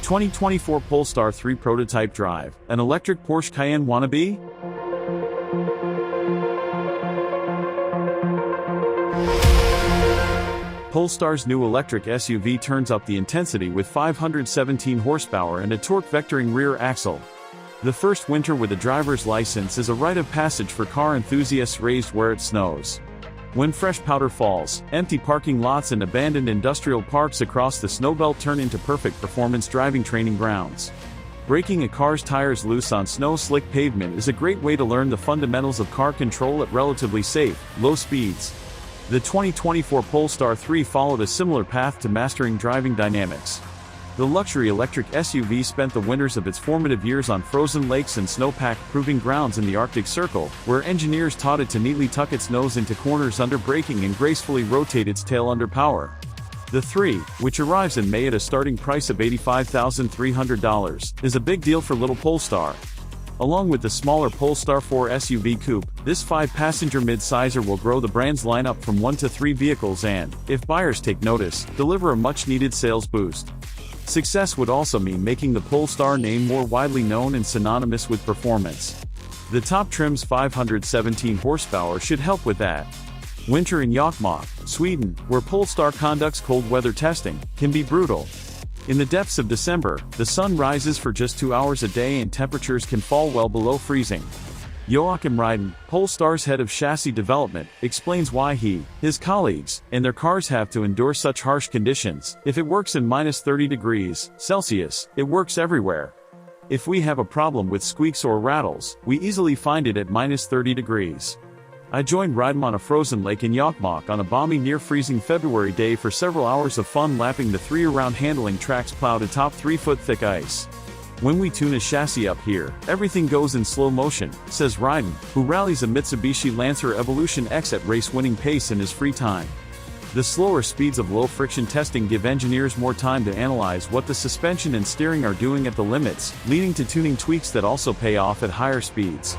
2024 Polestar 3 Prototype Drive, an electric Porsche Cayenne Wannabe? Polestar's new electric SUV turns up the intensity with 517 horsepower and a torque vectoring rear axle. The first winter with a driver's license is a rite of passage for car enthusiasts raised where it snows. When fresh powder falls, empty parking lots and abandoned industrial parks across the snowbelt turn into perfect performance driving training grounds. Breaking a car's tires loose on snow-slick pavement is a great way to learn the fundamentals of car control at relatively safe, low speeds. The 2024 Polestar 3 followed a similar path to mastering driving dynamics. The luxury electric SUV spent the winters of its formative years on frozen lakes and snow-packed proving grounds in the Arctic Circle, where engineers taught it to neatly tuck its nose into corners under braking and gracefully rotate its tail under power. The 3, which arrives in May at a starting price of $85,300, is a big deal for little Polestar. Along with the smaller Polestar 4 SUV coupe, this 5-passenger mid-sizer will grow the brand's lineup from 1 to 3 vehicles and, if buyers take notice, deliver a much-needed sales boost. Success would also mean making the Polestar name more widely known and synonymous with performance. The top trim's 517 horsepower should help with that. Winter in Jokkmokk, Sweden, where Polestar conducts cold weather testing, can be brutal. In the depths of December, the sun rises for just 2 hours a day and temperatures can fall well below freezing. Joachim Ryden, Polestar's head of chassis development, explains why he, his colleagues, and their cars have to endure such harsh conditions. If it works in -30 degrees Celsius, it works everywhere. If we have a problem with squeaks or rattles, we easily find it at -30 degrees. I joined Ryden on a frozen lake in Jokkmokk on a balmy near-freezing February day for several hours of fun lapping the 3 around handling tracks plowed atop 3-foot thick ice. When we tune a chassis up here, everything goes in slow motion, says Ryden, who rallies a Mitsubishi Lancer Evolution X at race-winning pace in his free time. The slower speeds of low-friction testing give engineers more time to analyze what the suspension and steering are doing at the limits, leading to tuning tweaks that also pay off at higher speeds.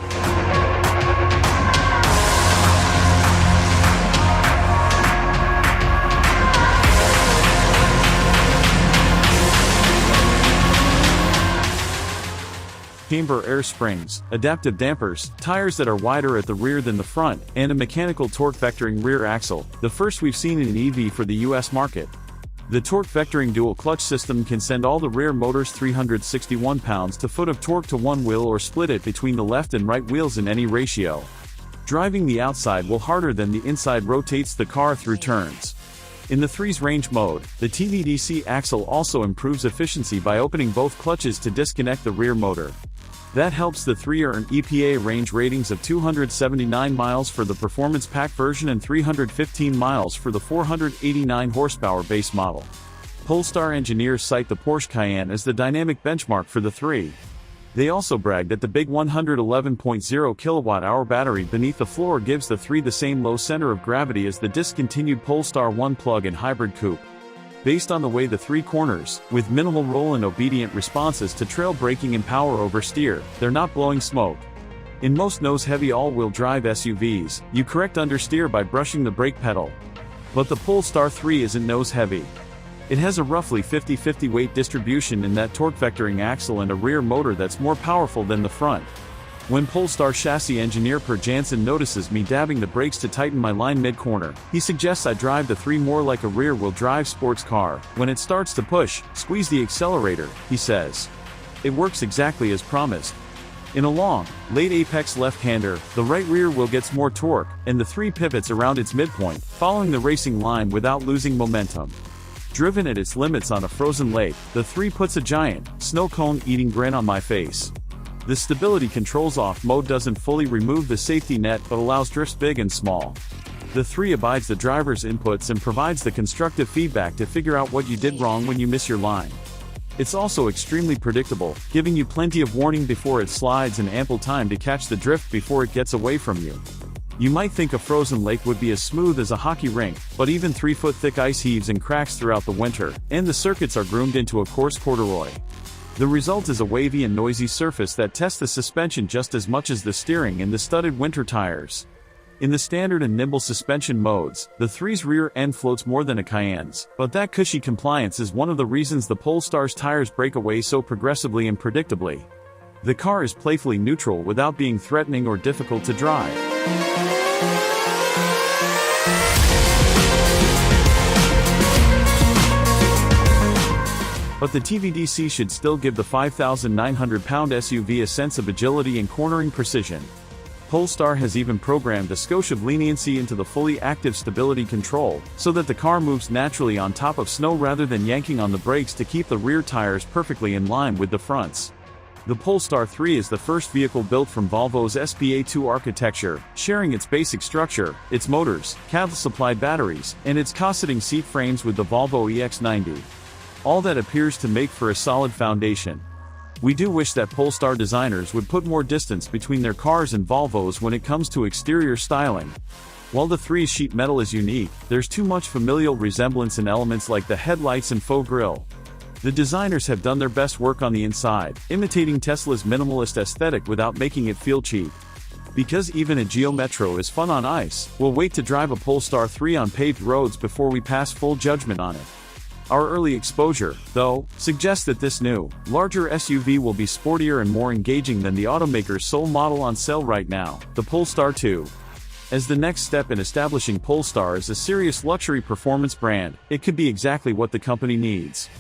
Camber air springs, adaptive dampers, tires that are wider at the rear than the front, and a mechanical torque vectoring rear axle, the first we've seen in an EV for the US market. The torque vectoring dual clutch system can send all the rear motor's 361 pounds-to-foot of torque to one wheel or split it between the left and right wheels in any ratio. Driving the outside wheel harder than the inside rotates the car through turns. In the 3's range mode, the TVDC axle also improves efficiency by opening both clutches to disconnect the rear motor. That helps the 3 earn EPA range ratings of 279 miles for the Performance Pack version and 315 miles for the 489 horsepower base model. Polestar engineers cite the Porsche Cayenne as the dynamic benchmark for the 3. They also brag that the big 111.0 kilowatt-hour battery beneath the floor gives the 3 the same low center of gravity as the discontinued Polestar 1 plug-in hybrid coupe. Based on the way the 3 corners, with minimal roll and obedient responses to trail braking and power over steer, they're not blowing smoke. In most nose-heavy all-wheel drive SUVs, you correct understeer by brushing the brake pedal. But the Polestar 3 isn't nose-heavy. It has a roughly 50-50 weight distribution in that torque vectoring axle and a rear motor that's more powerful than the front. When Polestar chassis engineer Per Jansen notices me dabbing the brakes to tighten my line mid-corner, he suggests I drive the 3 more like a rear-wheel drive sports car. When it starts to push, squeeze the accelerator, he says. It works exactly as promised. In a long, late apex left-hander, the right rear wheel gets more torque, and the 3 pivots around its midpoint, following the racing line without losing momentum. Driven at its limits on a frozen lake, the 3 puts a giant, snow cone-eating grin on my face. The stability controls off mode doesn't fully remove the safety net but allows drifts big and small. The 3 abides the driver's inputs and provides the constructive feedback to figure out what you did wrong when you miss your line. It's also extremely predictable, giving you plenty of warning before it slides and ample time to catch the drift before it gets away from you. You might think a frozen lake would be as smooth as a hockey rink, but even 3-foot thick ice heaves and cracks throughout the winter, and the circuits are groomed into a coarse corduroy. The result is a wavy and noisy surface that tests the suspension just as much as the steering and the studded winter tires. In the standard and nimble suspension modes, the 3's rear end floats more than a Cayenne's, but that cushy compliance is one of the reasons the Polestar's tires break away so progressively and predictably. The car is playfully neutral without being threatening or difficult to drive. But the TVDC should still give the 5,900-pound SUV a sense of agility and cornering precision. Polestar has even programmed a skosh of leniency into the fully active stability control, so that the car moves naturally on top of snow rather than yanking on the brakes to keep the rear tires perfectly in line with the fronts. The Polestar 3 is the first vehicle built from Volvo's SPA2 architecture, sharing its basic structure, its motors, CATL-supplied batteries, and its cosseting seat frames with the Volvo EX90. All that appears to make for a solid foundation. We do wish that Polestar designers would put more distance between their cars and Volvos when it comes to exterior styling. While the 3's sheet metal is unique, there's too much familial resemblance in elements like the headlights and faux grille. The designers have done their best work on the inside, imitating Tesla's minimalist aesthetic without making it feel cheap. Because even a Geo Metro is fun on ice, we'll wait to drive a Polestar 3 on paved roads before we pass full judgment on it. Our early exposure, though, suggests that this new, larger SUV will be sportier and more engaging than the automaker's sole model on sale right now, the Polestar 2. As the next step in establishing Polestar as a serious luxury performance brand, it could be exactly what the company needs.